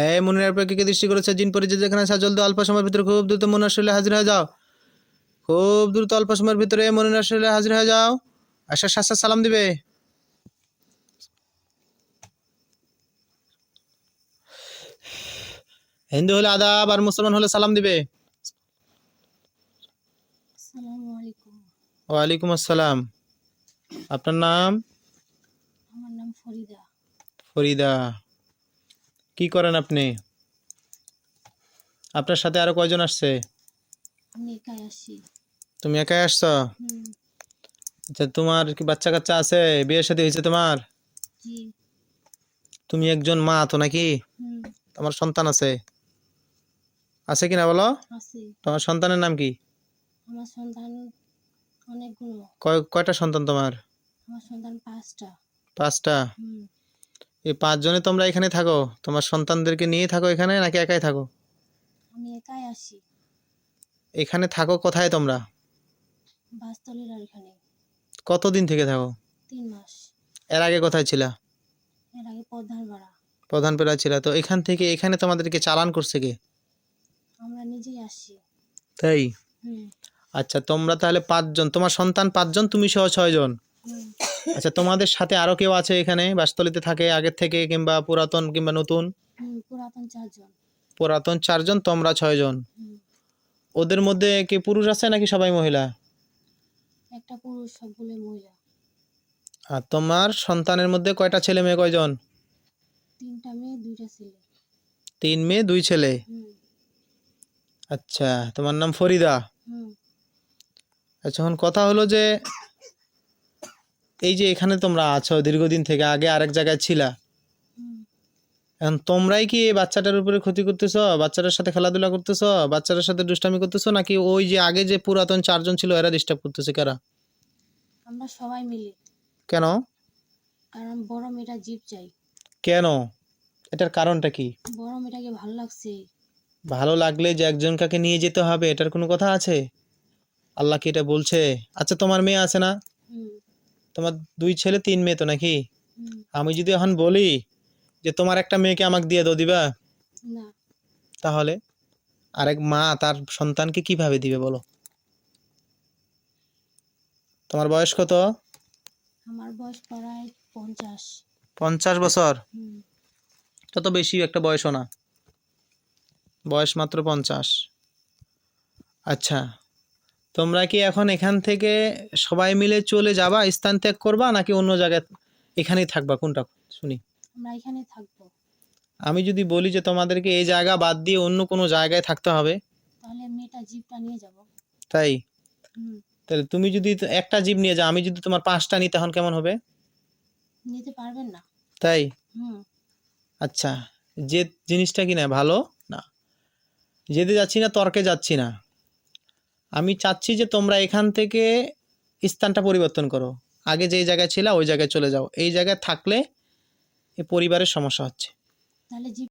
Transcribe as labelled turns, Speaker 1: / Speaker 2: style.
Speaker 1: এই মনিরার প্রতি কে দৃষ্টি করেছে? জিন পরি যে যেখানে আছে জলদি অল্প সময়ের ভিতরে খুব দ্রুত মনিরার শরীরে হাজির হয়ে যাও। খুব দ্রুত অল্প সময়ের ভিতরে মনিরার শরীরে হাজির হয়ে যাও। আসার সাথে সাথে সালাম দিবে। হিন্দু হলে আদাব আর মুসলমান হলে সালাম দিবে।
Speaker 2: আসসালামু আলাইকুম।
Speaker 1: ওয়ালাইকুম আসসালাম। আপনার নাম?
Speaker 2: আমার নাম ফরিদা।
Speaker 1: ফরিদা। কি করেন আপনি? আপনার সাথে আরো কয়জন আসছে?
Speaker 2: আমি একাই আসি।
Speaker 1: তুমি একাই আসছো?
Speaker 2: হুম।
Speaker 1: আচ্ছা, তোমার কি বাচ্চা কাচ্চা আছে? বিয়ে শাদী হয়েছে তোমার?
Speaker 2: জি।
Speaker 1: তুমি একজন মা তো নাকি?
Speaker 2: হুম।
Speaker 1: তোমার সন্তান আছে? আছে কিনা বলো?
Speaker 2: আছে।
Speaker 1: তোমার সন্তানের নাম কি?
Speaker 2: আমার সন্তান অনেকগুলো।
Speaker 1: কয়টা সন্তান তোমার?
Speaker 2: আমার সন্তান 5টা।
Speaker 1: 5টা।
Speaker 2: হুম।
Speaker 1: এই 5 জনে তোমরা এখানে থাকো? তোমার সন্তানদেরকে নিয়ে থাকো এখানে নাকি একাই থাকো?
Speaker 2: আমি একাই আসি।
Speaker 1: এখানে থাকো কোথায় তোমরা?
Speaker 2: বাসতলির আর এখানে।
Speaker 1: কতদিন থেকে থাকো?
Speaker 2: 3 মাস।
Speaker 1: এর আগে কোথায় ছিলা?
Speaker 2: এর আগে প্রধান ভাড়া।
Speaker 1: প্রধান পেরা ছিলা, তো এখান থেকে এখানে তোমাদেরকে চালান করছে কে?
Speaker 2: আমরা নিজেই আসি।
Speaker 1: তাই?
Speaker 2: হুম।
Speaker 1: আচ্ছা, তোমরা তাহলে 5 জন, তোমার সন্তান 5 জন, তুমি সহ 6 জন।
Speaker 2: হুম।
Speaker 1: আচ্ছা, তোমাদের সাথে আরো কেউ আছে এখানে বাসতলিতে থাকে আগের থেকে, কিংবা পুরাতন কিংবা নতুন?
Speaker 2: হুম, পুরাতন 4 জন।
Speaker 1: পুরাতন 4 জন, তোমরা 6 জন।
Speaker 2: হুম।
Speaker 1: ওদের মধ্যে কি পুরুষ আছে নাকি সবাই মহিলা?
Speaker 2: একটা পুরুষ, সবগুলো মহিলা।
Speaker 1: আর তোমার সন্তানের মধ্যে কয়টা ছেলে মেয়ে কয়জন?
Speaker 2: 3টা মেয়ে 2টা ছেলে।
Speaker 1: 3 মেয়ে 2 ছেলে।
Speaker 2: হুম।
Speaker 1: আচ্ছা, তোমার নাম ফরিদা।
Speaker 2: হুম।
Speaker 1: আচ্ছা, এখন কথা হলো যে এই যে এখানে তোমরা আছো দীর্ঘদিন থেকে, আগে আরেক জায়গায় ছিলা,
Speaker 2: হুম।
Speaker 1: এখন তোমরাই কি এই বাচ্চাটার উপরে ক্ষতি করতেছো? বাচ্চাটার সাথে খেলাধুলা করতেছো? বাচ্চাটার সাথে দুষ্টামি করতেছো? নাকি ওই যে আগে যে পুরাতন 4 জন ছিল এরা ডিস্টার্ব করতেছে? কারা?
Speaker 2: আমরা সবাই মিলে।
Speaker 1: কেন?
Speaker 2: কারণ বড় মেয়েটা জিপ চাই।
Speaker 1: কেন? এটার কারণটা কি?
Speaker 2: বড় মেয়েটাকে ভালো লাগছে।
Speaker 1: ভালো লাগলে যে একজন কাকে নিয়ে যেতে হবে এটার কোনো কথা আছে? আল্লাহ কি এটা বলছে? আচ্ছা, তোমার মেয়ে আছে না?
Speaker 2: হুম।
Speaker 1: তোমার 2 ছেলে 3 মেয়ে তো নাকি?
Speaker 2: হুম।
Speaker 1: আমি যদি এখন বলি যে তোমার একটা মেয়েকে আমাকে দিয়ে দাও, দিবা?
Speaker 2: না।
Speaker 1: তাহলে আরেক মা তার সন্তানকে কিভাবে দিবে বলো? তোমার বয়স কত?
Speaker 2: আমার বয়স প্রায় 50।
Speaker 1: 50 বছর?
Speaker 2: হুম।
Speaker 1: তত বেশি একটা বয়সও না, বয়স মাত্র 50। আচ্ছা, তোমরা কি এখন এখান থেকে সবাই মিলে চলে যাবা, স্থান ত্যাগ করবা, নাকি অন্য জায়গায় এখানেই থাকবা? কোনটা শুনি।
Speaker 2: আমরা এখানে থাকবো।
Speaker 1: আমি যদি বলি যে তোমাদেরকে এই জায়গা বাদ দিয়ে অন্য কোনো জায়গায় থাকতে হবে,
Speaker 2: তাহলে মেয়েটা জিপটা নিয়ে যাব।
Speaker 1: তাই?
Speaker 2: হুম।
Speaker 1: তাহলে তুমি যদি একটা জীব নিয়ে যাও, আমি যদি তোমার 5টা নিই, তখন কেমন হবে?
Speaker 2: নিতে পারবেন না।
Speaker 1: তাই?
Speaker 2: হুম।
Speaker 1: আচ্ছা, যে জিনিসটা কিনা ভালো না, যেতে যাচ্ছি না, তর্কে যাচ্ছি না, আমি চাচ্ছি যে তোমরা এখান থেকে স্থানটা পরিবর্তন করো। আগে যেই জায়গায় ছিল ওই জায়গায় চলে যাও। এই জায়গায় থাকলে এই পরিবারের সমস্যা হচ্ছে।
Speaker 2: তাহলে জিপ